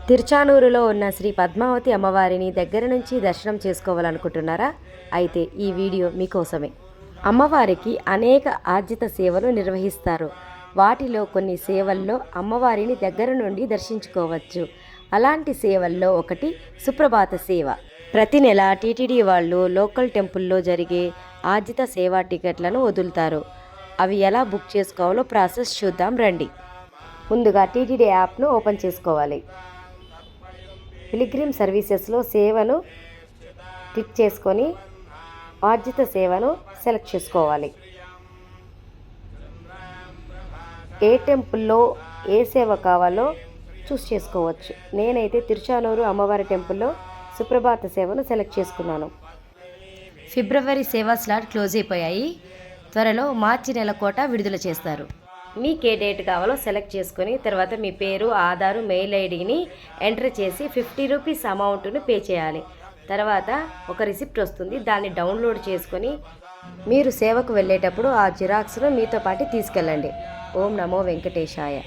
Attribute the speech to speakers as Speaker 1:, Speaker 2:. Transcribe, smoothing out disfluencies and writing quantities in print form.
Speaker 1: తిరుచానూరులో ఉన్న శ్రీ పద్మావతి అమ్మవారిని దగ్గర నుంచి దర్శనం చేసుకోవాలనుకుంటున్నారా? అయితే ఈ వీడియో మీకోసమే. అమ్మవారికి అనేక ఆర్జిత సేవలు నిర్వహిస్తారు. వాటిలో కొన్ని సేవల్లో అమ్మవారిని దగ్గర నుండి దర్శించుకోవచ్చు. అలాంటి సేవల్లో ఒకటి సుప్రభాత సేవ. ప్రతి నెల టీటీడీ వాళ్ళు లోకల్ టెంపుల్లో జరిగే ఆర్జిత సేవా టికెట్లను వదులుతారు. అవి ఎలా బుక్ చేసుకోవాలో ప్రాసెస్ చూద్దాం రండి. ముందుగా టీటీడీ యాప్ను ఓపెన్ చేసుకోవాలి. పిలిగ్రిమ్ సర్వీసెస్లో సేవను క్లిక్ చేసుకొని ఆర్జిత సేవను సెలెక్ట్ చేసుకోవాలి. ఏ టెంపుల్లో ఏ సేవ కావాలో చూస్ చేసుకోవచ్చు. నేనైతే తిరుచానూరు అమ్మవారి టెంపుల్లో సుప్రభాత సేవను సెలెక్ట్ చేసుకున్నాను. ఫిబ్రవరి సేవా స్లాట్ క్లోజ్ అయిపోయాయి. త్వరలో మార్చి నెల కోట విడుదల చేస్తారు. మీకు ఏ డేట్ కావాలో సెలెక్ట్ చేసుకొని తర్వాత మీ పేరు, ఆధారు, మెయిల్ ఐడిని ఎంటర్ చేసి 50 రూపీస్ అమౌంట్ను పే చేయాలి. తర్వాత ఒక రిసిప్ట్ వస్తుంది. దాన్ని డౌన్లోడ్ చేసుకొని మీరు సేవకు వెళ్ళేటప్పుడు ఆ జిరాక్స్ను మీతో పాటు తీసుకెళ్ళండి. ఓం నమో వెంకటేశాయ.